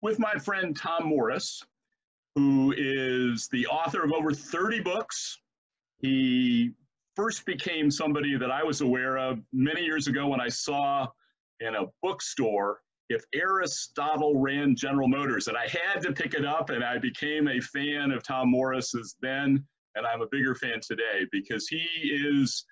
with my friend Tom Morris, who is the author of over 30 books. He first became somebody that I was aware of many years ago when I saw in a bookstore if Aristotle ran General Motors, and I had to pick it up, and I became a fan of Tom Morris's then, and I'm a bigger fan today because he is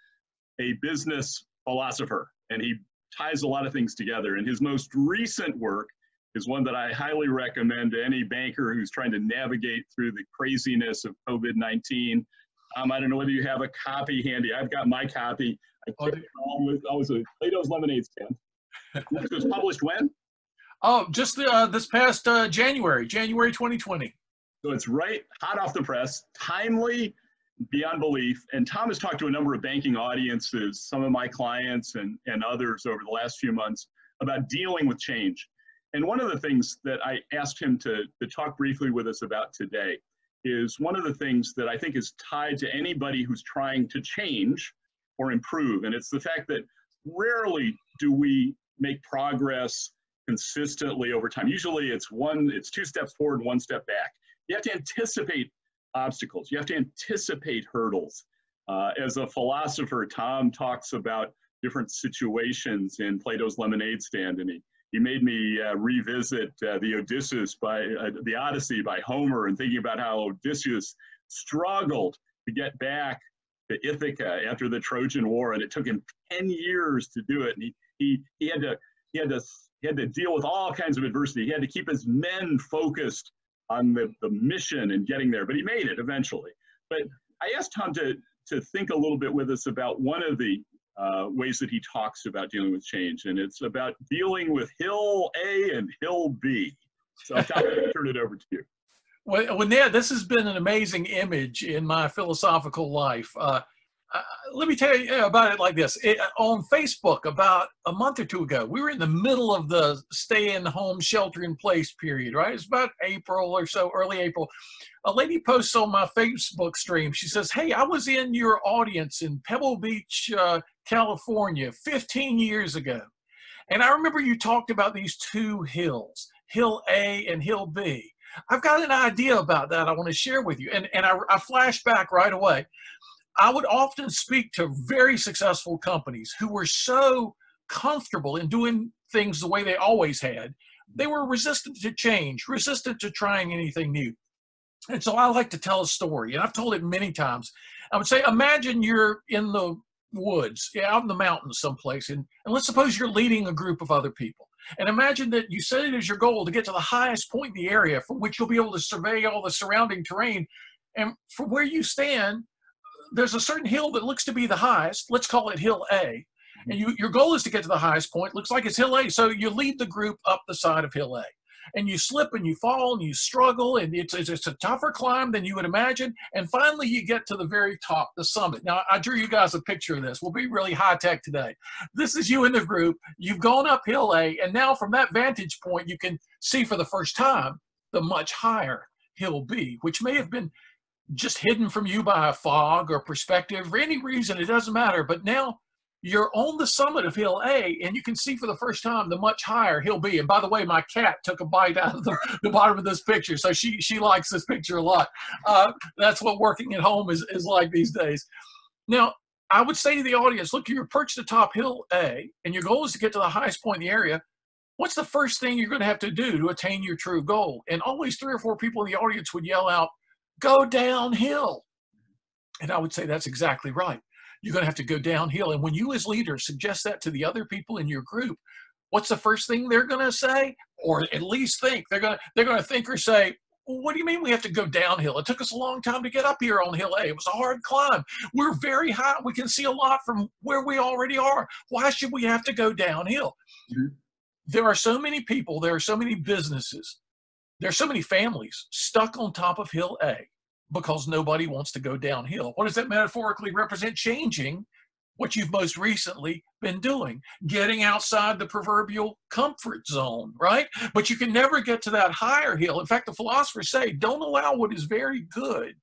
a business philosopher and he ties a lot of things together. And his most recent work is one that I highly recommend to any banker who's trying to navigate through the craziness of COVID-19. I don't know whether you have a copy handy. I've got my copy. I was a Plato's Lemonade Stand. This was published when? Oh, just this past January 2020. So it's right hot off the press, timely beyond belief. And Tom has talked to a number of banking audiences, some of my clients and others over the last few months about dealing with change. And one of the things that I asked him to talk briefly with us about today is one of the things that I think is tied to anybody who's trying to change or improve. And it's the fact that rarely do we make progress consistently over time. Usually it's 2 steps forward and 1 step back. You have to anticipate obstacles. You have to anticipate hurdles. As a philosopher, Tom talks about different situations in Plato's Lemonade Stand, and he made me revisit the Odyssey by Homer, and thinking about how Odysseus struggled to get back to Ithaca after the Trojan War, and it took him 10 years to do it. And he had to deal with all kinds of adversity. He had to keep his men focused on the mission and getting there, but he made it eventually. But I asked Tom to think a little bit with us about one of the ways that he talks about dealing with change, and it's about dealing with Hill A and Hill B. So Tom, I'm going to turn it over to you. Well, Ned, this has been an amazing image in my philosophical life. Let me tell you about it like this. On Facebook, about a month or two ago, we were in the middle of the stay-in-home, shelter-in-place period, right? It's about April or so, early April. A lady posts on my Facebook stream. She says, "Hey, I was in your audience in Pebble Beach, California, 15 years ago. And I remember you talked about these 2 hills, Hill A and Hill B. I've got an idea about that I want to share with you." And I flashed back right away. I would often speak to very successful companies who were so comfortable in doing things the way they always had. They were resistant to change, resistant to trying anything new. And so I like to tell a story, and I've told it many times. I would say, imagine you're in the woods, out in the mountains someplace, and let's suppose you're leading a group of other people. And imagine that you set it as your goal to get to the highest point in the area from which you'll be able to survey all the surrounding terrain. And from where you stand, there's a certain hill that looks to be the highest. Let's call it Hill A. And your goal is to get to the highest point. Looks like it's Hill A. So you lead the group up the side of Hill A. And you slip and you fall and you struggle, and it's a tougher climb than you would imagine. And finally, you get to the very top, the summit. Now, I drew you guys a picture of this. We'll be really high tech today. This is you in the group. You've gone up Hill A, and now from that vantage point, you can see for the first time the much higher Hill B, which may have been just hidden from you by a fog or perspective. For any reason, it doesn't matter. But now you're on the summit of Hill A, and you can see for the first time the much higher Hill B. And by the way, my cat took a bite out of the bottom of this picture, so she likes this picture a lot. That's what working at home is like these days. Now, I would say to the audience, look, you're perched atop Hill A, and your goal is to get to the highest point in the area. What's the first thing you're going to have to do to attain your true goal? And always 3 or 4 people in the audience would yell out, "Go downhill." And I would say that's exactly right. You're going to have to go downhill. And when you as leaders suggest that to the other people in your group, what's the first thing they're going to say? Or at least think. They're going to think or say, "Well, what do you mean we have to go downhill? It took us a long time to get up here on Hill A. It was a hard climb. We're very high. We can see a lot from where we already are. Why should we have to go downhill?" Mm-hmm. There are so many people, there are so many businesses, there are so many families stuck on top of Hill A because nobody wants to go downhill. What does that metaphorically represent? Changing what you've most recently been doing, getting outside the proverbial comfort zone, right? But you can never get to that higher hill. In fact, the philosophers say, don't allow what is very good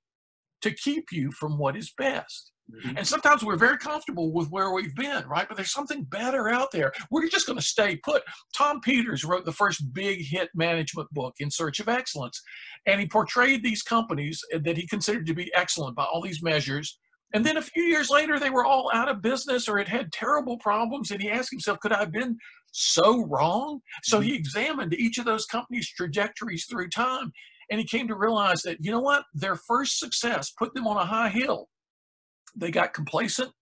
to keep you from what is best. And sometimes we're very comfortable with where we've been, right? But there's something better out there. We're just going to stay put. Tom Peters wrote the first big hit management book, In Search of Excellence. And he portrayed these companies that he considered to be excellent by all these measures. And then a few years later, they were all out of business or it had terrible problems. And he asked himself, could I have been so wrong? So he examined each of those companies' trajectories through time. And he came to realize that, you know what? Their first success put them on a high hill. They got complacent,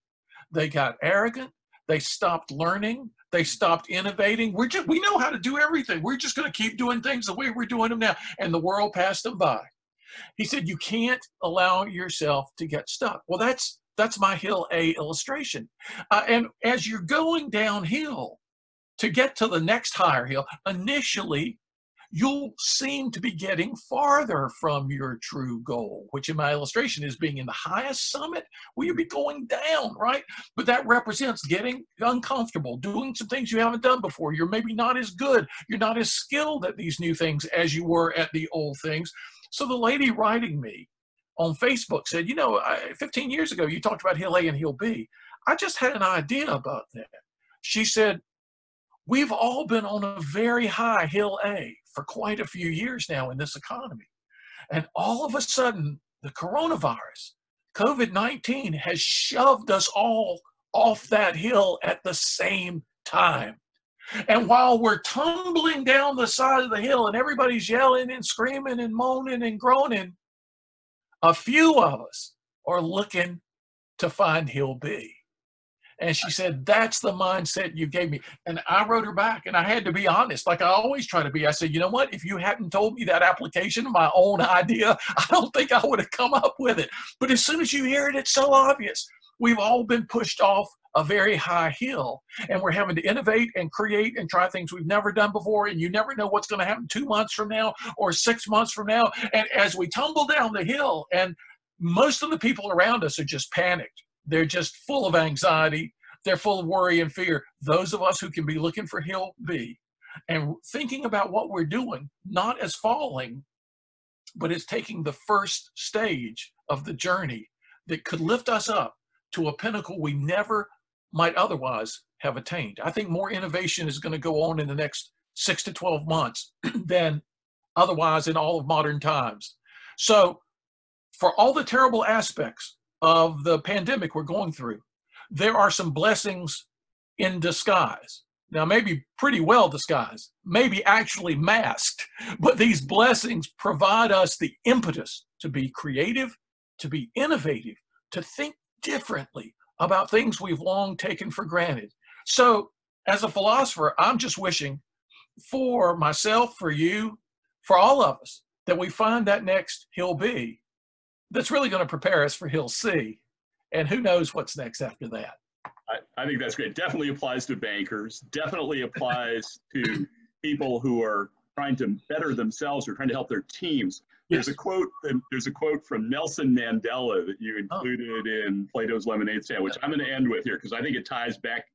they got arrogant, they stopped learning, they stopped innovating. We know how to do everything. We're just going to keep doing things the way we're doing them now. And the world passed them by. He said, you can't allow yourself to get stuck. Well, that's my Hill A illustration. And as you're going downhill to get to the next higher hill, initially, you'll seem to be getting farther from your true goal, which in my illustration is being in the highest summit where you'll be going down, right? But that represents getting uncomfortable, doing some things you haven't done before. You're maybe not as good. You're not as skilled at these new things as you were at the old things. So the lady writing me on Facebook said, 15 years ago, you talked about Hill A and Hill B. I just had an idea about that. She said, we've all been on a very high Hill A for quite a few years now in this economy. And all of a sudden, the coronavirus, COVID-19, has shoved us all off that hill at the same time. And while we're tumbling down the side of the hill and everybody's yelling and screaming and moaning and groaning, a few of us are looking to find Hill B. And she said, that's the mindset you gave me. And I wrote her back, and I had to be honest, like I always try to be. I said, you know what? If you hadn't told me that application of my own idea, I don't think I would have come up with it. But as soon as you hear it, it's so obvious. We've all been pushed off a very high hill, and we're having to innovate and create and try things we've never done before. And you never know what's going to happen 2 months from now or 6 months from now. And as we tumble down the hill, and most of the people around us are just panicked. They're just full of anxiety. They're full of worry and fear. Those of us who can be looking for Hill B and thinking about what we're doing, not as falling, but as taking the first stage of the journey that could lift us up to a pinnacle we never might otherwise have attained. I think more innovation is going to go on in the next 6 to 12 months than otherwise in all of modern times. So for all the terrible aspects of the pandemic we're going through, there are some blessings in disguise. Now, maybe pretty well disguised, maybe actually masked, but these blessings provide us the impetus to be creative, to be innovative, to think differently about things we've long taken for granted. So as a philosopher, I'm just wishing for myself, for you, for all of us, that we find that next Hill B that's really going to prepare us for Hill C. And who knows what's next after that. I think that's great. Definitely applies to bankers. Definitely applies to people who are trying to better themselves or trying to help their teams. There's a quote. There's a quote from Nelson Mandela that you included in Plato's Lemonade Stand, which I'm going to end with here because I think it ties back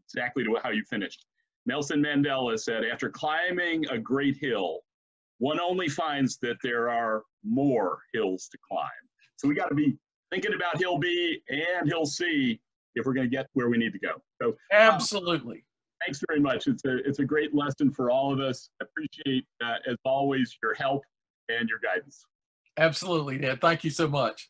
exactly to how you finished. Nelson Mandela said, "After climbing a great hill, one only finds that there are more hills to climb." So we got to be thinking about Hill B and Hill C if we're going to get where we need to go. So absolutely. Thanks very much. It's a great lesson for all of us. I appreciate, as always, your help and your guidance. Absolutely, Ned. Thank you so much.